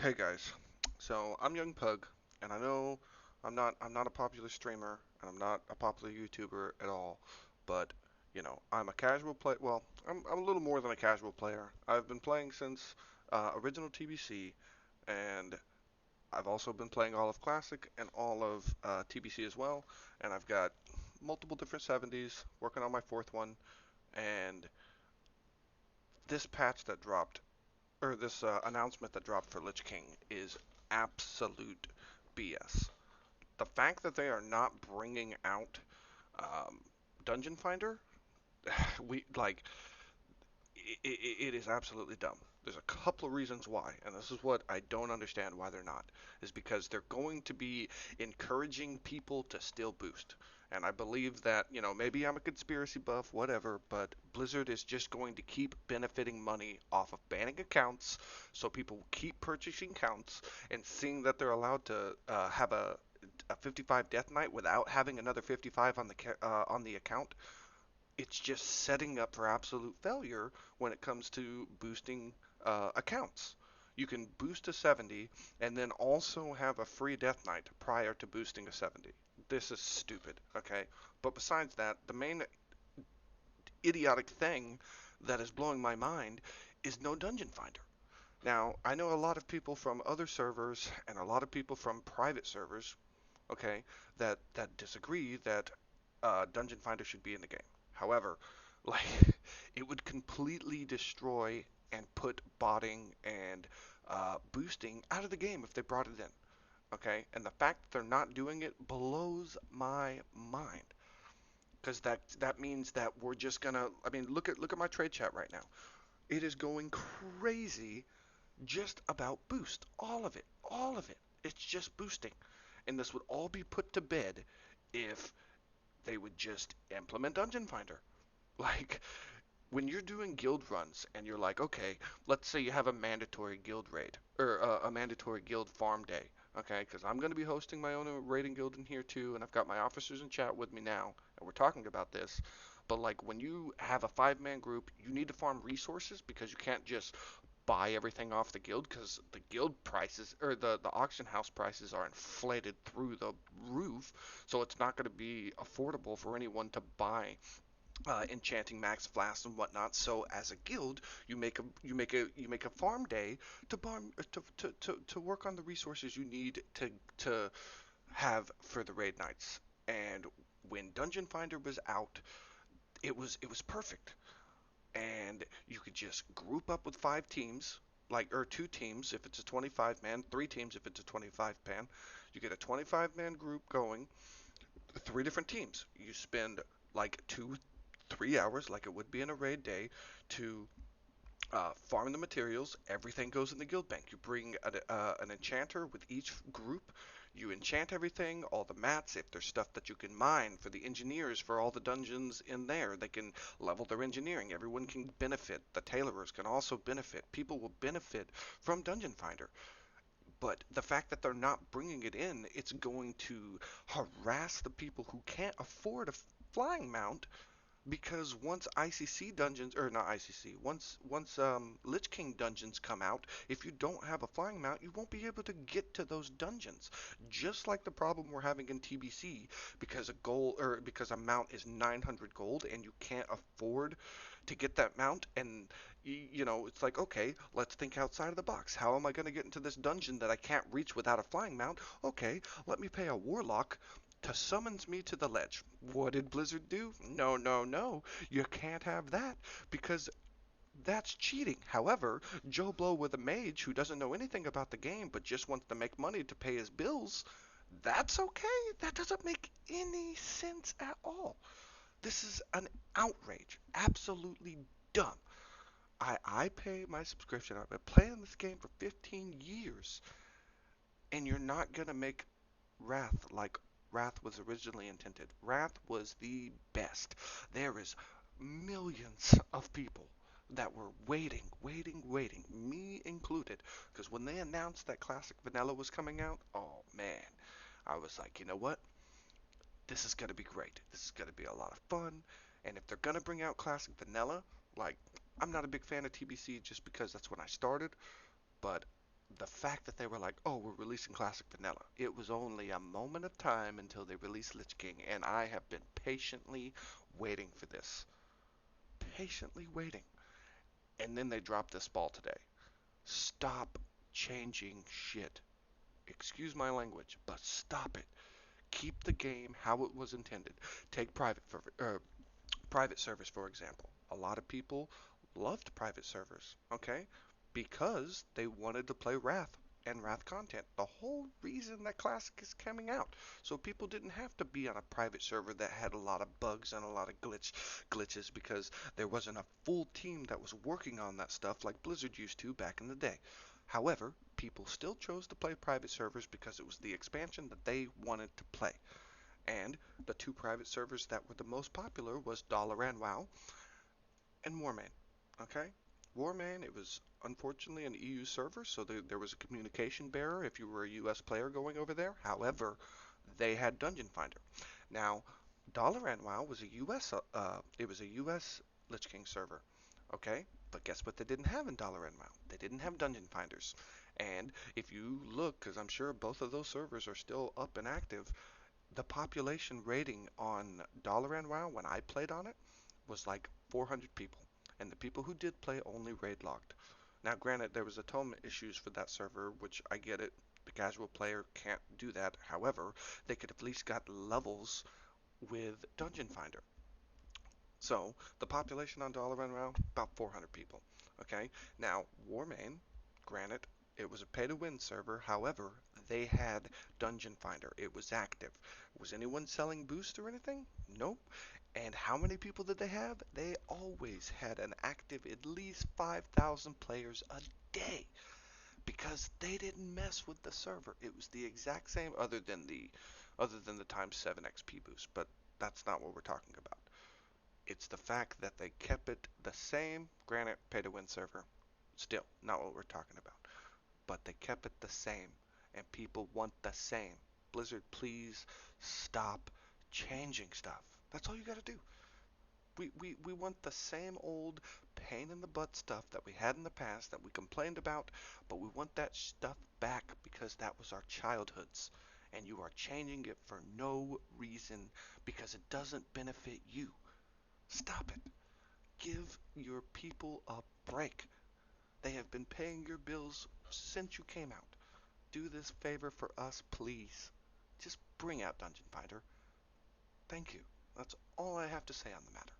Hey guys, so I'm Young Pug, and I know I'm not a popular streamer, and I'm not a popular YouTuber at all, but I'm a casual play. Well, I'm a little more than a casual player. I've been playing since original TBC, and I've also been playing all of Classic and all of TBC as well, and I've got multiple different 70s, working on my fourth one, and this patch that dropped or this announcement that dropped for Lich King is absolute BS. The fact that they are not bringing out um, Dungeon Finder, we like it is absolutely dumb. There's a couple of reasons why, and this is what I don't understand why they're not, is because they're going to be encouraging people to still boost. And I believe that, maybe I'm a conspiracy buff, whatever, but Blizzard is just going to keep benefiting money off of banning accounts, so people will keep purchasing accounts and seeing that they're allowed to have a 55 death knight without having another 55 on the account. It's just setting up for absolute failure when it comes to boosting accounts. You can boost a 70 and then also have a free Death Knight prior to boosting a 70. This is stupid, okay? But besides that, the main idiotic thing that is blowing my mind is no Dungeon Finder. Now, I know a lot of people from other servers and a lot of people from private servers, okay, that disagree that Dungeon Finder should be in the game. However, like it would completely destroy and put botting and boosting out of the game if they brought it in. Okay, and the fact that they're not doing it blows my mind because that means that we're just gonna. I mean, look at my trade chat right now. It is going crazy just about boost. All of it. It's just boosting, and this would all be put to bed if they would just implement Dungeon Finder. Like, when you're doing guild runs and you're like, okay, let's say you have a mandatory guild raid or a mandatory guild farm day, okay? Because I'm going to be hosting my own raiding guild in here too, and I've got my officers in chat with me now, and we're talking about this. But like when you have a five-man group, you need to farm resources because you can't just buy everything off the guild because the guild prices or the auction house prices are inflated through the roof, so it's not going to be affordable for anyone to buy enchanting max flasks and whatnot. So as a guild, you make a farm day to farm to work on the resources you need to have for the raid nights. And when Dungeon Finder was out, it was perfect. And you could just group up with five teams, like or two teams if it's a 25 man, three teams if it's a 25 man. You get a 25 man group going, three different teams. You spend like 3 hours, like it would be in a raid day, to farm the materials. Everything goes in the guild bank. You bring an enchanter with each group. You enchant everything, all the mats. If there's stuff that you can mine for the engineers for all the dungeons in there, they can level their engineering. Everyone can benefit. The tailorers can also benefit. People will benefit from Dungeon Finder. But the fact that they're not bringing it in, it's going to harass the people who can't afford a flying mount because once ICC dungeons or not ICC, once Lich King dungeons come out, if you don't have a flying mount, you won't be able to get to those dungeons. Just like the problem we're having in TBC because a mount is 900 gold and you can't afford to get that mount and it's like, okay, let's think outside of the box. How am I going to get into this dungeon that I can't reach without a flying mount? Okay, let me pay a warlock to summons me to the ledge. What did Blizzard do? No, no, no. You can't have that because that's cheating. However, Joe Blow with a mage who doesn't know anything about the game but just wants to make money to pay his bills, that's okay. That doesn't make any sense at all. This is an outrage. Absolutely dumb. I pay my subscription. I've been playing this game for 15 years, and you're not gonna make Wrath like Wrath was originally intended. Wrath was the best. There is millions of people that were waiting, waiting, waiting, me included, because when they announced that Classic Vanilla was coming out, oh man, I was like, you know what? This is gonna be great. This is gonna be a lot of fun. And if they're gonna bring out Classic Vanilla, like I'm not a big fan of TBC just because that's when I started, but The fact that they were like, oh, we're releasing Classic Vanilla. It was only a moment of time until they released Lich King, and I have been patiently waiting for this. Patiently waiting. And then they dropped this ball today. Stop changing shit. Excuse my language, but stop it. Keep the game how it was intended. Take private servers, for example. A lot of people loved private servers, okay? Because they wanted to play Wrath and Wrath content. The whole reason that Classic is coming out. So people didn't have to be on a private server that had a lot of bugs and a lot of glitches because there wasn't a full team that was working on that stuff like Blizzard used to back in the day. However, people still chose to play private servers because it was the expansion that they wanted to play. And the two private servers that were the most popular was Dalaran WoW and Warmane. Okay? Warmane, it was unfortunately an EU server, so there was a communication barrier if you were a US player going over there. However, they had Dungeon Finder. Now, Dalaran WoW was a US Lich King server. Okay? But guess what they didn't have in Dalaran WoW? They didn't have Dungeon Finders. And if you look, because I'm sure both of those servers are still up and active, the population rating on Dalaran WoW when I played on it was like 400 people, and the people who did play only raid logged. Now, granted, there was atonement issues for that server, which I get it. The casual player can't do that. However, they could at least got levels with Dungeon Finder. So the population on Dalaran WoW about 400 people. Okay. Now Warmane, granted, it was a pay-to-win server. However, they had Dungeon Finder. It was active. Was anyone selling boost or anything? Nope. And how many people did they have? They always had an active at least 5,000 players a day because they didn't mess with the server. It was the exact same other than the times 7 XP boost, but that's not what we're talking about. It's the fact that they kept it the same, granted, pay to win server. Still, not what we're talking about. But they kept it the same, and people want the same. Blizzard, please stop changing stuff. That's all you gotta do. We want the same old pain in the butt stuff that we had in the past that we complained about, but we want that stuff back because that was our childhoods. And you are changing it for no reason because it doesn't benefit you. Stop it. Give your people a break. They have been paying your bills since you came out. Do this favor for us, please. Just bring out Dungeon Finder. Thank you. That's all I have to say on the matter.